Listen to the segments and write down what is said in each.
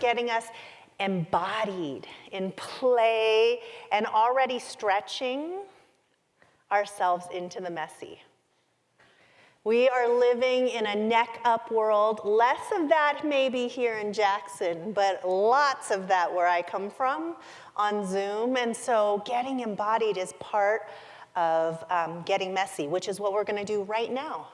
getting us embodied in play and already stretching ourselves into the messy. We are living in a neck-up world. Less of that maybe here in Jackson, but lots of that where I come from on Zoom. And so getting embodied is part of getting messy, which is what we're going to do right now.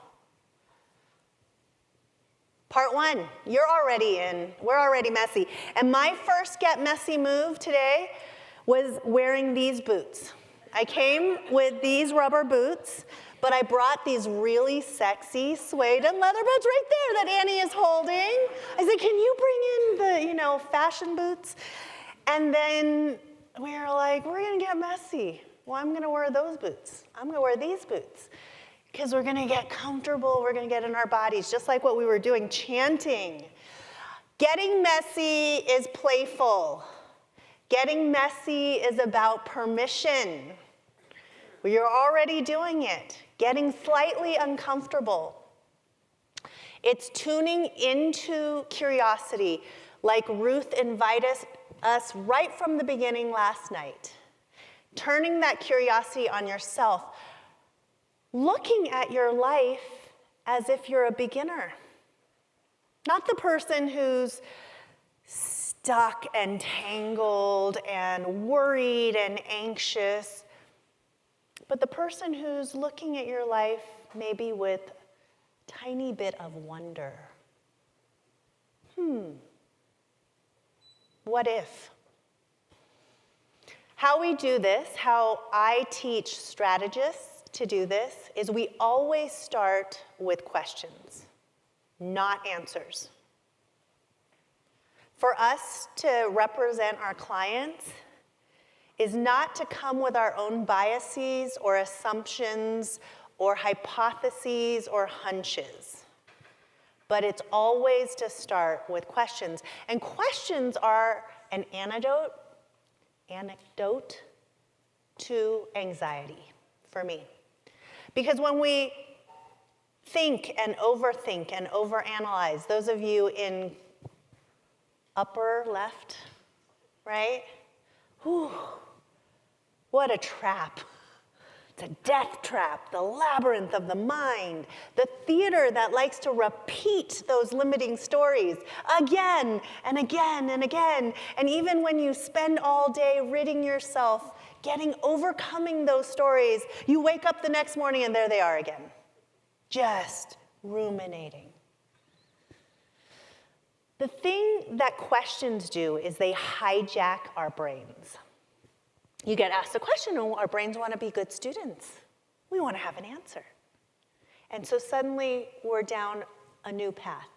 Part one, you're already in. We're already messy. And my first get messy move today was wearing these boots. I came with these rubber boots, but I brought these really sexy suede and leather boots right there that Annie is holding. I said, can you bring in the, fashion boots? And then we were like, we're gonna get messy. Well, I'm gonna wear those boots. I'm gonna wear these boots because we're gonna get comfortable. We're gonna get in our bodies, just like what we were doing, chanting. Getting messy is playful. Getting messy is about permission. You're already doing it. Getting slightly uncomfortable. It's tuning into curiosity, like Ruth invited us right from the beginning last night. Turning that curiosity on yourself. Looking at your life as if you're a beginner. Not the person who's stuck and tangled and worried and anxious, but the person who's looking at your life maybe with a tiny bit of wonder. What if? How we do this, how I teach strategists to do this, is we always start with questions, not answers. For us to represent our clients is not to come with our own biases or assumptions or hypotheses or hunches, but it's always to start with questions. And questions are an antidote to anxiety for me. Because when we think and overanalyze, those of you in upper left, right? Whew. What a trap. It's a death trap, the labyrinth of the mind, the theater that likes to repeat those limiting stories again and again and again. And even when you spend all day ridding yourself, overcoming those stories, you wake up the next morning and there they are again, just ruminating. The thing that questions do is they hijack our brains. You get asked a question, and our brains want to be good students. We want to have an answer. And so suddenly we're down a new path.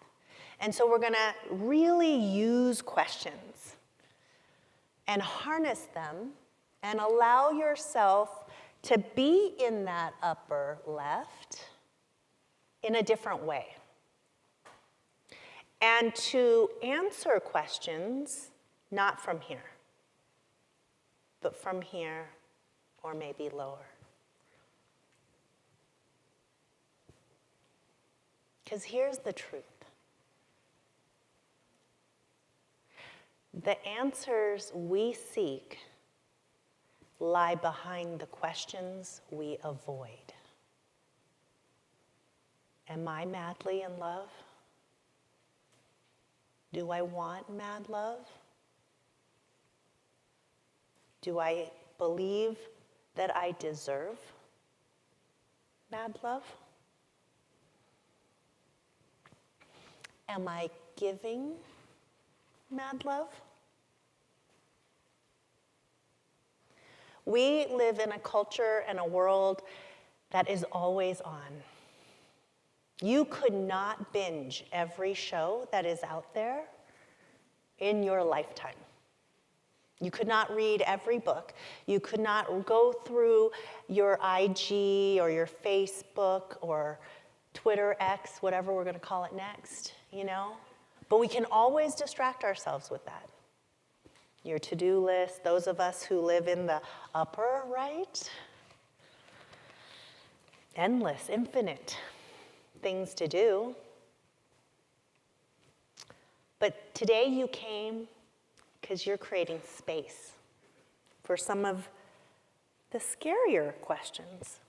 And so we're going to really use questions and harness them and allow yourself to be in that upper left in a different way. And to answer questions, not from here, but from here or maybe lower. Because here's the truth. The answers we seek lie behind the questions we avoid. Am I madly in love? Do I want mad love? Do I believe that I deserve mad love? Am I giving mad love? We live in a culture and a world that is always on. You could not binge every show that is out there in your lifetime. You could not read every book. You could not go through your IG or your Facebook or Twitter X, whatever we're going to call it next, But we can always distract ourselves with that. Your to-do list, those of us who live in the upper right, endless, infinite things to do. But today you came because you're creating space for some of the scarier questions.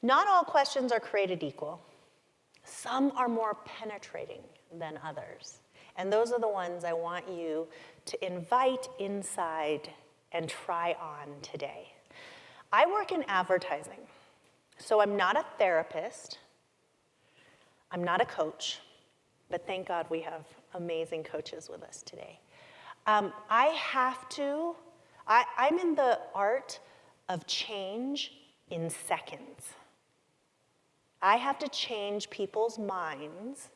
Not all questions are created equal. Some are more penetrating than others. And those are the ones I want you to invite inside and try on today. I work in advertising, so I'm not a therapist. I'm not a coach, but thank God we have amazing coaches with us today. I'm in the art of change in seconds. I have to change people's minds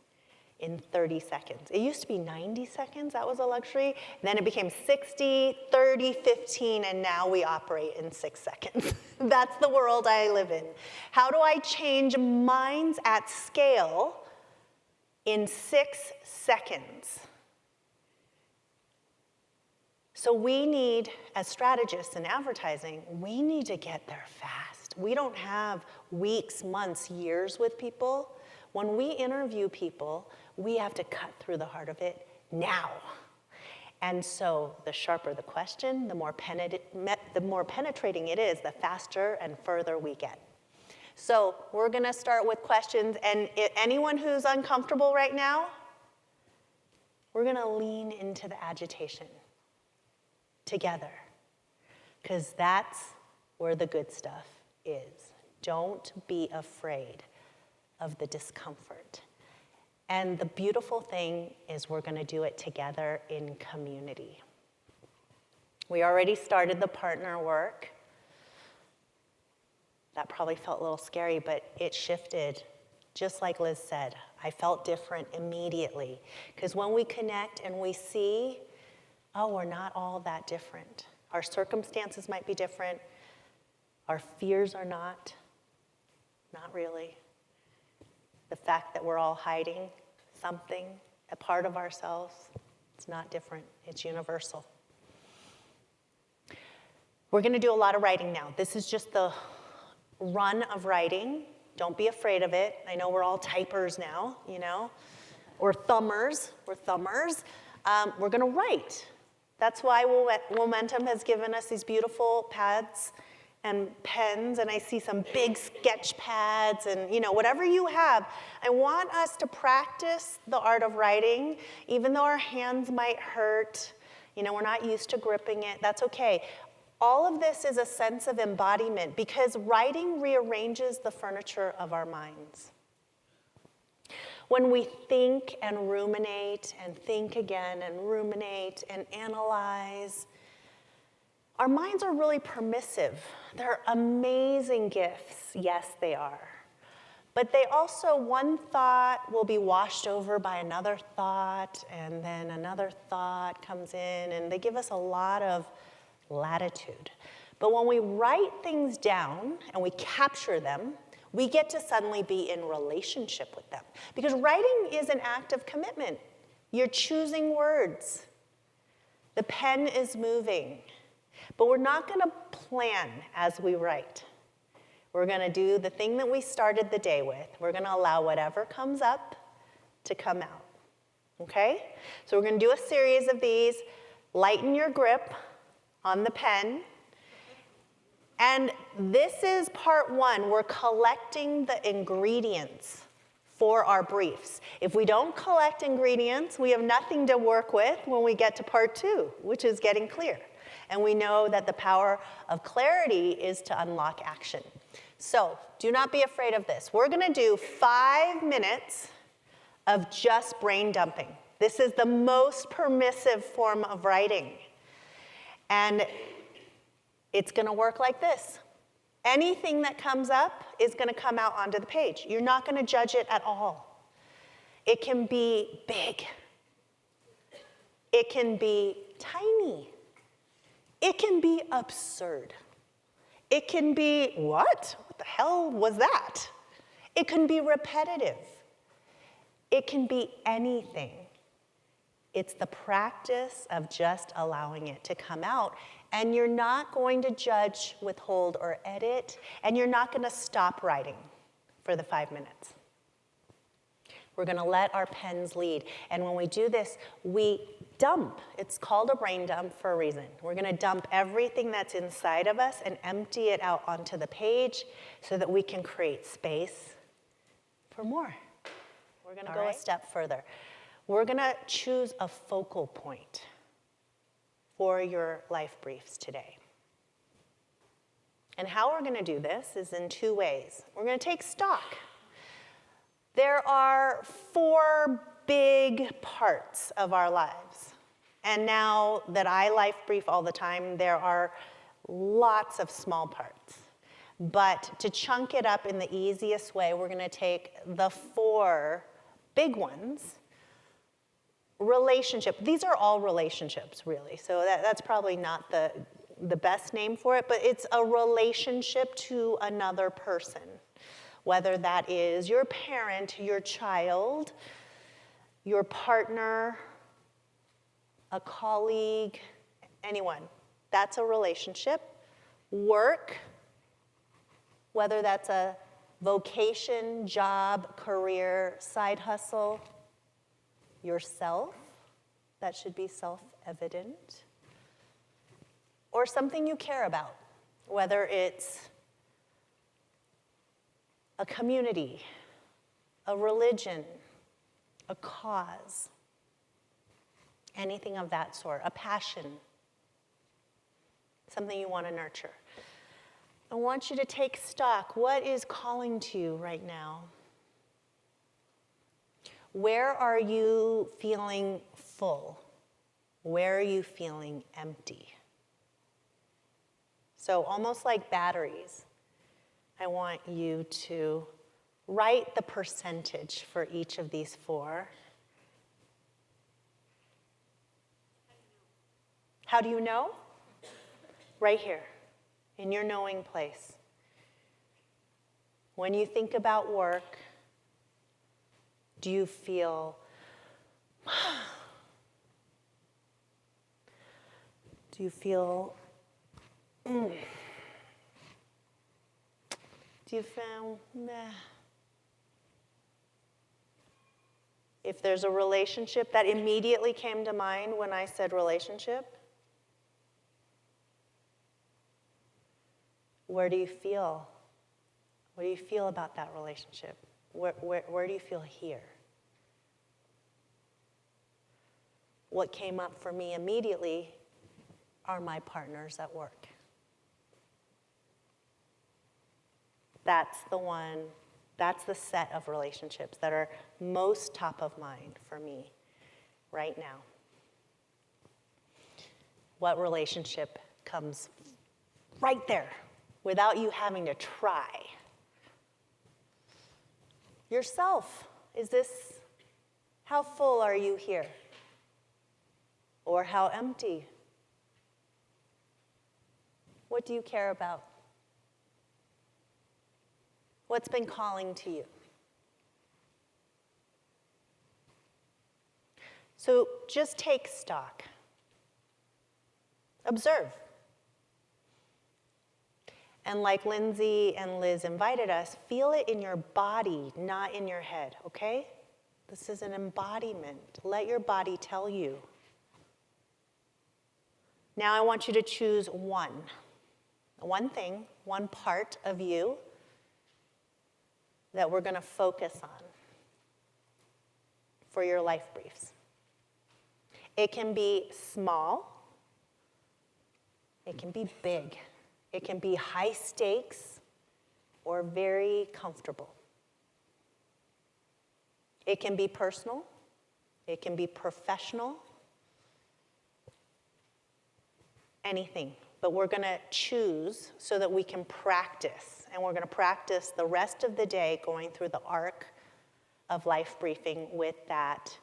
in 30 seconds. It used to be 90 seconds, that was a luxury. Then it became 60, 30, 15, and now we operate in 6 seconds. That's the world I live in. How do I change minds at scale in 6 seconds? So we need, as strategists in advertising, we need to get there fast. We don't have weeks, months, years with people. When we interview people, we have to cut through the heart of it now. And so the sharper the question, the more penetrating it is, the faster and further we get. So we're gonna start with questions, and anyone who's uncomfortable right now, we're gonna lean into the agitation together, because that's where the good stuff is. Don't be afraid of the discomfort. And the beautiful thing is we're gonna do it together in community. We already started the partner work. That probably felt a little scary, but it shifted. Just like Liz said, I felt different immediately. Because when we connect and we see, oh, we're not all that different. Our circumstances might be different. Our fears are not really. The fact that we're all hiding something, a part of ourselves, it's not different, it's universal. We're gonna do a lot of writing now. This is just the run of writing. Don't be afraid of it. I know we're all typers now, or thumbers, we're thumbers. We're gonna write. That's why Womentum has given us these beautiful pads and pens, and I see some big sketch pads and whatever you have. I want us to practice the art of writing, even though our hands might hurt. We're not used to gripping it. That's okay. All of this is a sense of embodiment because writing rearranges the furniture of our minds. When we think and ruminate and think again and ruminate and analyze, our minds are really permissive. They're amazing gifts. Yes, they are. But they also, one thought will be washed over by another thought, and then another thought comes in, and they give us a lot of latitude. But when we write things down and we capture them, we get to suddenly be in relationship with them. Because writing is an act of commitment. You're choosing words. The pen is moving. But we're not going to plan as we write. We're going to do the thing that we started the day with. We're going to allow whatever comes up to come out. Okay? So we're going to do a series of these. Lighten your grip on the pen. And this is part one. We're collecting the ingredients for our briefs. If we don't collect ingredients, we have nothing to work with when we get to part two, which is getting clear. And we know that the power of clarity is to unlock action. So do not be afraid of this. We're gonna do 5 minutes of just brain dumping. This is the most permissive form of writing. And it's gonna work like this. Anything that comes up is gonna come out onto the page. You're not gonna judge it at all. It can be big. It can be tiny. It can be absurd. It can be, what? What the hell was that? It can be repetitive. It can be anything. It's the practice of just allowing it to come out. And you're not going to judge, withhold, or edit, and you're not going to stop writing for the 5 minutes. We're gonna let our pens lead. And when we do this, we dump. It's called a brain dump for a reason. We're gonna dump everything that's inside of us and empty it out onto the page so that we can create space for more. We're gonna go a step further. We're gonna choose a focal point for your life briefs today. And how we're gonna do this is in two ways. We're gonna take stock. There are 4 big parts of our lives. And now that I life brief all the time, there are lots of small parts. But to chunk it up in the easiest way, we're gonna take the 4 big ones. Relationship, these are all relationships, really. So that's probably not the best name for it, but it's a relationship to another person. Whether that is your parent, your child, your partner, a colleague, anyone. That's a relationship. Work, whether that's a vocation, job, career, side hustle. Yourself, that should be self-evident. Or something you care about, whether it's a community, a religion, a cause, anything of that sort, a passion, something you want to nurture. I want you to take stock. What is calling to you right now? Where are you feeling full? Where are you feeling empty? So almost like batteries, I want you to write the percentage for each of these 4. How do you know? Right here, in your knowing place. When you think about work, do you feel, do you feel, do you feel, meh? If there's a relationship that immediately came to mind when I said relationship, where do you feel? What do you feel about that relationship? Where do you feel here? What came up for me immediately are my partners at work. That's the set of relationships that are most top of mind for me right now. What relationship comes right there without you having to try? Yourself, how full are you here? Or how empty? What do you care about? What's been calling to you? So just take stock. Observe. And like Lindsay and Liz invited us, feel it in your body, not in your head, okay? This is an embodiment. Let your body tell you. Now I want you to choose one thing, one part of you that we're going to focus on for your life briefs. It can be small. It can be big. It can be high stakes or very comfortable. It can be personal. It can be professional. Anything. But we're going to choose so that we can practice. And we're going to practice the rest of the day going through the arc of life briefing with that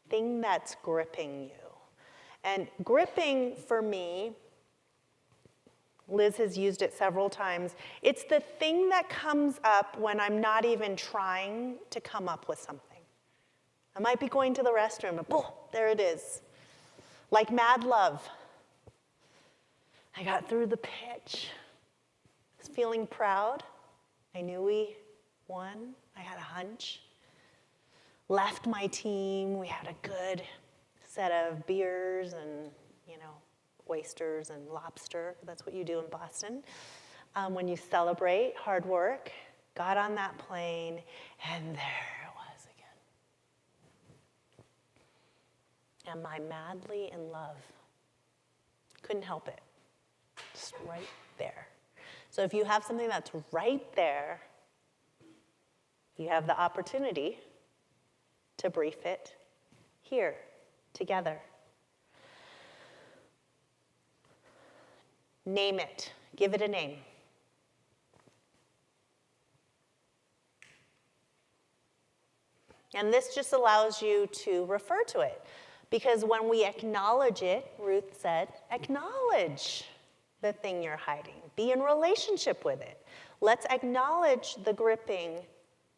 thing that's gripping you. And gripping for me, Liz has used it several times. It's the thing that comes up when I'm not even trying to come up with something. I might be going to the restroom and boom, there it is. Like Mad Love. I got through the pitch. I was feeling proud. I knew we won. I had a hunch. left my team. We had a good set of beers and, oysters and lobster. That's what you do in Boston. When you celebrate hard work, got on that plane, and there it was again. Am I madly in love? Couldn't help it. Just right there. So if you have something that's right there, you have the opportunity to brief it here, together. Name it. Give it a name. And this just allows you to refer to it. Because when we acknowledge it, Ruth said, acknowledge the thing you're hiding. Be in relationship with it. Let's acknowledge the gripping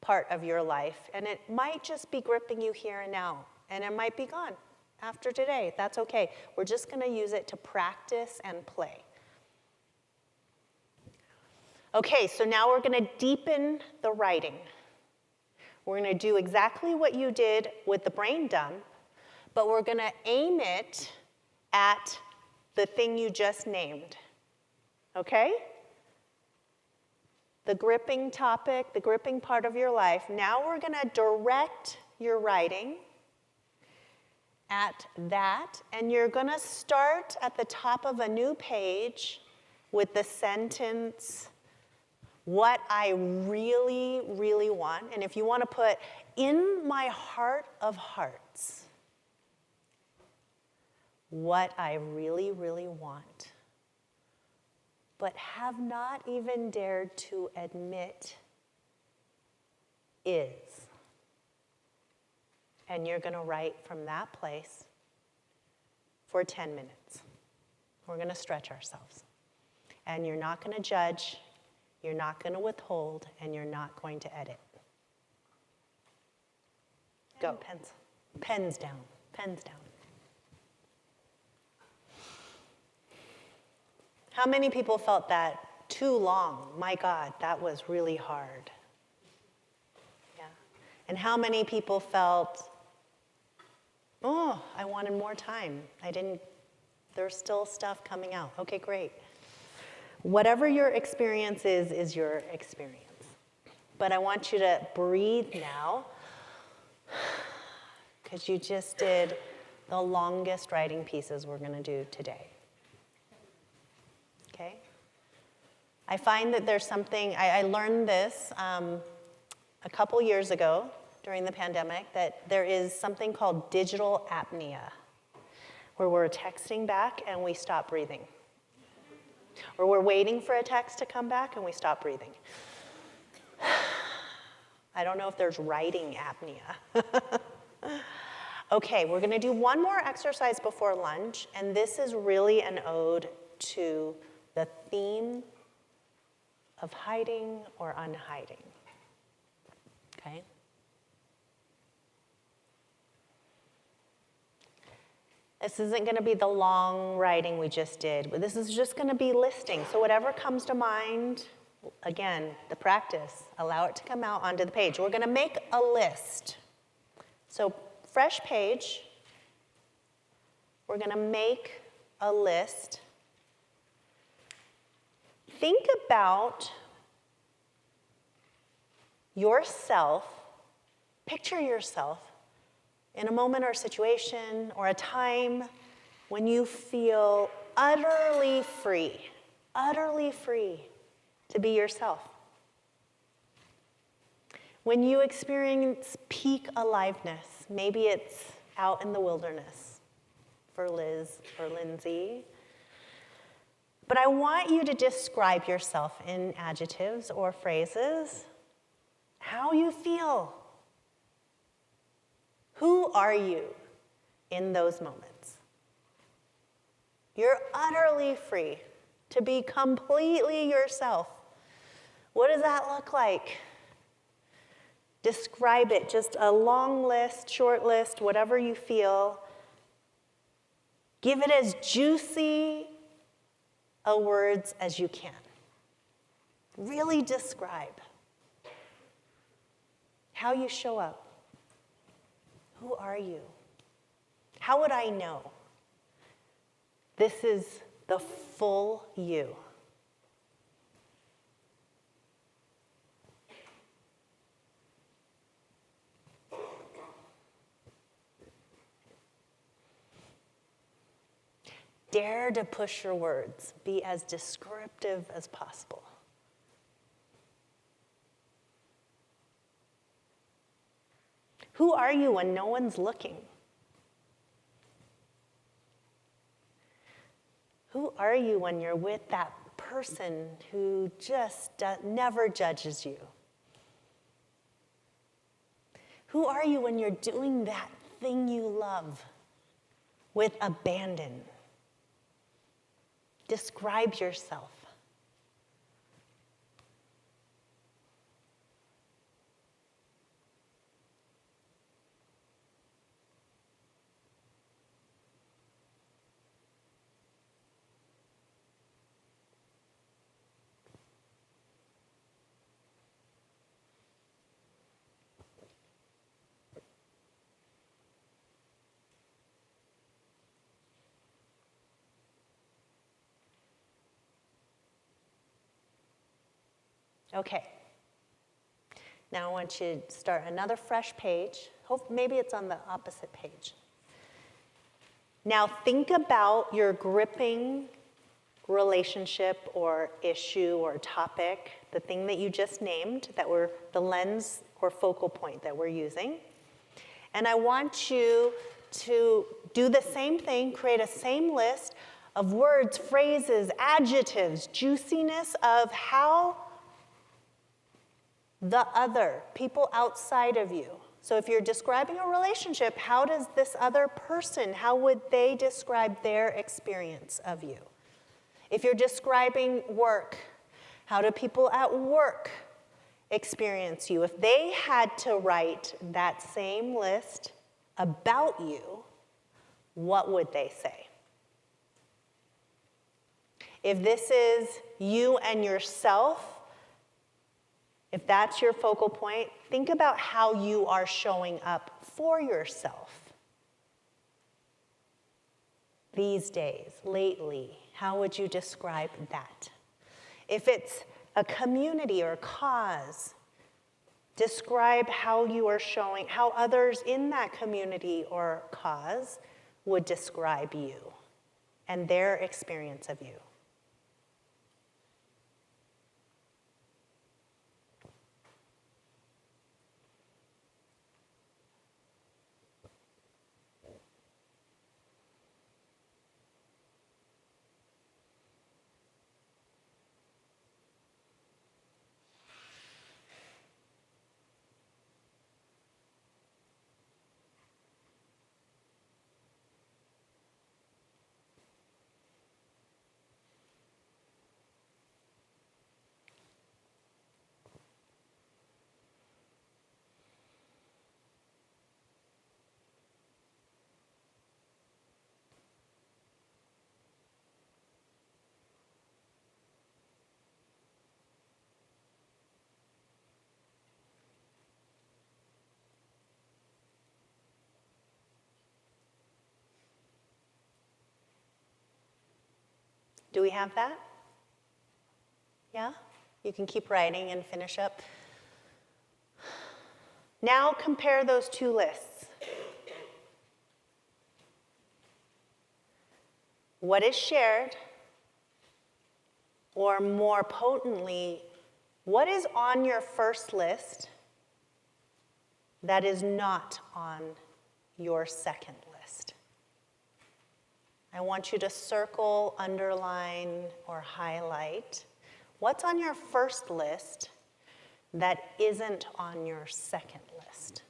part of your life. And it might just be gripping you here and now. And it might be gone after today. That's okay. We're just going to use it to practice and play. Okay, so now we're going to deepen the writing. We're going to do exactly what you did with the brain dump, but we're going to aim it at the thing you just named. Okay? The gripping topic, the gripping part of your life. Now we're going to direct your writing at that, and you're going to start at the top of a new page with the sentence, what I really, really want. And if you want to put, in my heart of hearts, what I really, really want, but have not even dared to admit is. And you're going to write from that place for 10 minutes. We're going to stretch ourselves. And you're not going to judge, you're not going to withhold, and you're not going to edit. Go, pens. Pens down, pens down. How many people felt that too long? My God, that was really hard. Yeah. And how many people felt, oh, I wanted more time. There's still stuff coming out. Okay, great. Whatever your experience is your experience. But I want you to breathe now, because you just did the longest writing pieces we're going to do today. Okay? I find that there's something, I learned this a couple years ago during the pandemic, that there is something called digital apnea, where we're texting back and we stop breathing. Or we're waiting for a text to come back and we stop breathing. I don't know if there's writing apnea. Okay, we're going to do one more exercise before lunch, and this is really an ode to the theme of hiding or unhiding. Okay? This isn't going to be the long writing we just did, but this is just going to be listing. So whatever comes to mind, again, the practice, allow it to come out onto the page. We're going to make a list. So fresh page, we're going to make a list. Think about yourself, picture yourself in a moment or situation or a time when you feel utterly free to be yourself. When you experience peak aliveness, maybe it's out in the wilderness for Liz or Lindsay. But I want you to describe yourself in adjectives or phrases, how you feel. Who are you in those moments? You're utterly free to be completely yourself. What does that look like? Describe it, just a long list, short list, whatever you feel. Give it as juicy a words as you can. Really describe how you show up. Who are you? How would I know? This is the full you. Dare to push your words. Be as descriptive as possible. Who are you when no one's looking? Who are you when you're with that person who just never judges you? Who are you when you're doing that thing you love with abandon? Describe yourself. Okay. Now I want you to start another fresh page. Maybe it's on the opposite page. Now think about your gripping relationship or issue or topic, the thing that you just named, that we're the lens or focal point that we're using. And I want you to do the same thing, create a same list of words, phrases, adjectives, juiciness of how the other, people outside of you. So if you're describing a relationship, how does this other person, how would they describe their experience of you? If you're describing work, how do people at work experience you? If they had to write that same list about you, what would they say? If this is you and yourself, if that's your focal point, think about how you are showing up for yourself these days, lately. How would you describe that? If it's a community or a cause, describe how you are showing, how others in that community or cause would describe you and their experience of you. Do we have that? Yeah? You can keep writing and finish up. Now compare those two lists. What is shared, or more potently, what is on your first list that is not on your second list? I want you to circle, underline, or highlight what's on your first list that isn't on your second list.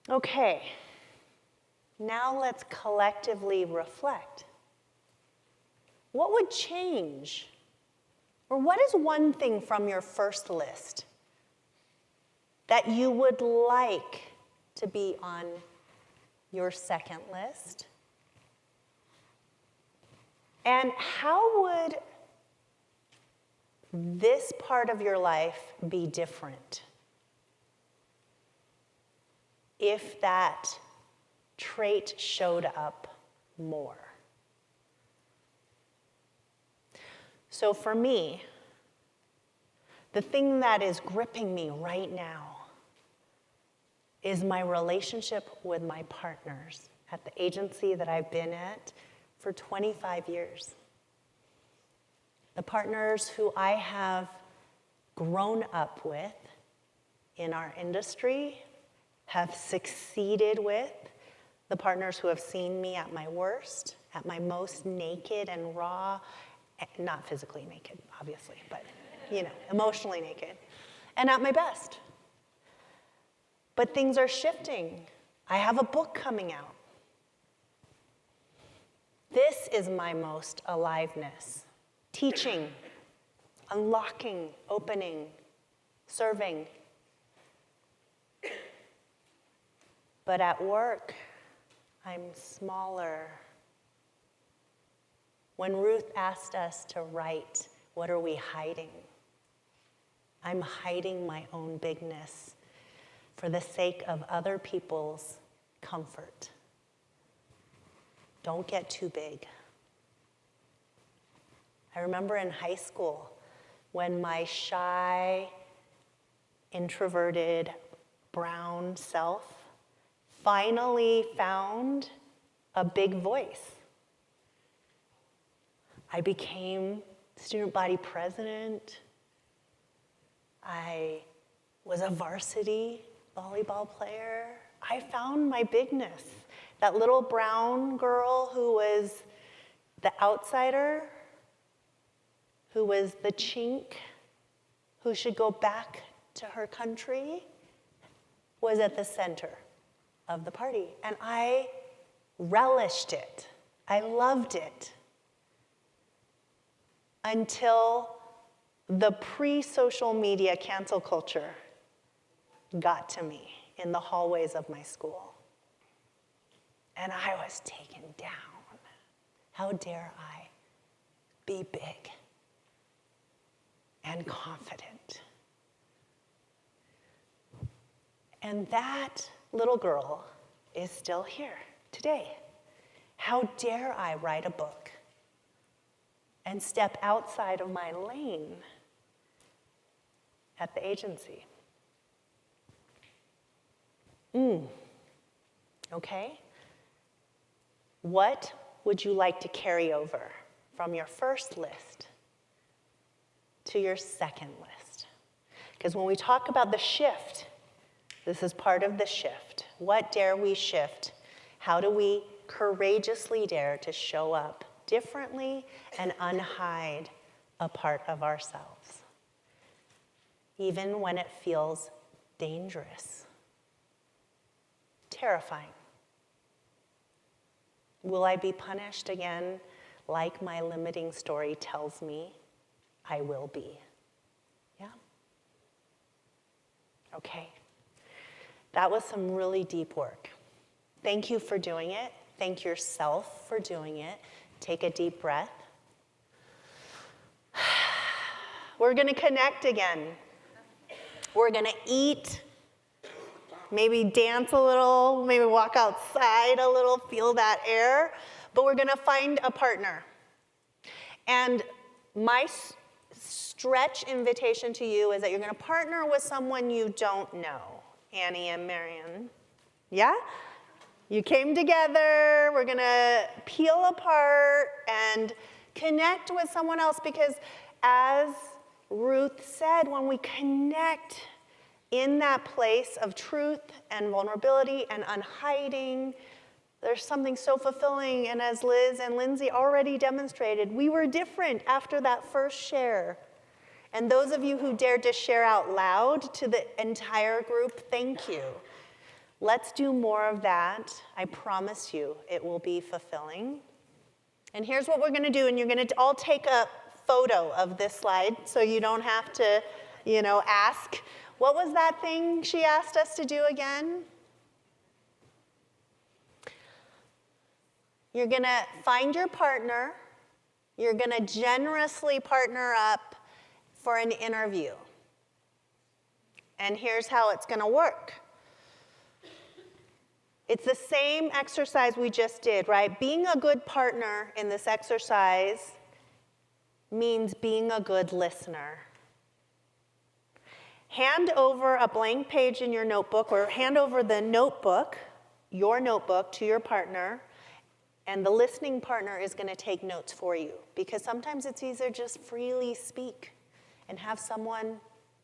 Okay, now let's collectively reflect. What would change? Or what is one thing from your first list that you would like to be on your second list? And how would this part of your life be different if that trait showed up more? So for me, the thing that is gripping me right now is my relationship with my partners at the agency that I've been at for 25 years. The partners who I have grown up with in our industry, have succeeded with, the partners who have seen me at my worst, at my most naked and raw, not physically naked, obviously, but emotionally naked, and at my best. But things are shifting. I have a book coming out. This is my most aliveness. Teaching, unlocking, opening, serving. But at work, I'm smaller. When Ruth asked us to write, what are we hiding? I'm hiding my own bigness for the sake of other people's comfort. Don't get too big. I remember in high school when my shy, introverted, brown self finally found a big voice. I became student body president. I was a varsity volleyball player. I found my bigness. That little brown girl who was the outsider, who was the chink, who should go back to her country, was at the center of the party. And I relished it. I loved it. Until the pre-social media cancel culture got to me in the hallways of my school. And I was taken down. How dare I be big and confident? And that little girl is still here today. How dare I write a book and step outside of my lane at the agency? Okay? What would you like to carry over from your first list to your second list? Because when we talk about the shift, this is part of the shift. What dare we shift? How do we courageously dare to show up differently and unhide a part of ourselves, even when it feels dangerous, terrifying? Will I be punished again like my limiting story tells me I will be? Yeah? Okay. That was some really deep work. Thank you for doing it. Thank yourself for doing it. Take a deep breath. We're going to connect again. We're going to eat, maybe dance a little, maybe walk outside a little, feel that air. But we're going to find a partner. And my stretch invitation to you is that you're going to partner with someone you don't know. Annie and Marion. Yeah? You came together. We're going to peel apart and connect with someone else, because as Ruth said, when we connect in that place of truth and vulnerability and unhiding, there's something so fulfilling. And as Liz and Lindsay already demonstrated, we were different after that first share. And those of you who dared to share out loud to the entire group, thank you. Let's do more of that. I promise you it will be fulfilling. And here's what we're going to do, and you're going to all take a photo of this slide so you don't have to, ask. What was that thing she asked us to do again? You're going to find your partner. You're going to generously partner up for an interview. And here's how it's going to work. It's the same exercise we just did, right? Being a good partner in this exercise means being a good listener. Hand over a blank page in your notebook, or hand over the notebook, your notebook, to your partner, and the listening partner is going to take notes for you, because sometimes it's easier just freely speak and have someone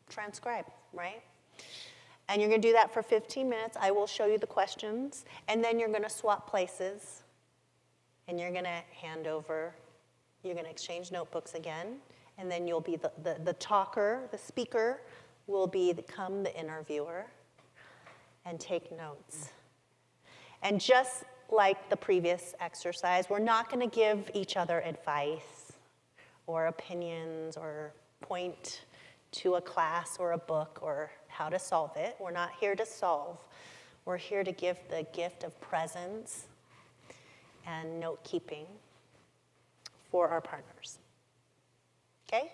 transcribe, right? And you're going to do that for 15 minutes. I will show you the questions, and then you're going to swap places, and you're going to hand over, you're going to exchange notebooks again, and then you'll be the talker, the speaker will become the interviewer and take notes. And just like the previous exercise, we're not going to give each other advice or opinions or point to a class or a book or how to solve it. We're not here to solve. We're here to give the gift of presence and note-keeping for our partners. Okay?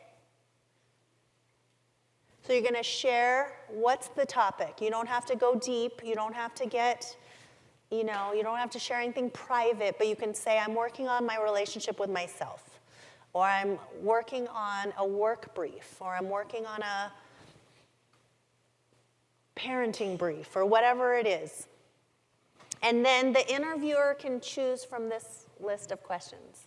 So you're going to share what's the topic. You don't have to go deep. You don't have to get, you don't have to share anything private, but you can say, I'm working on my relationship with myself, or I'm working on a work brief, or I'm working on a parenting brief, or whatever it is. And then the interviewer can choose from this list of questions.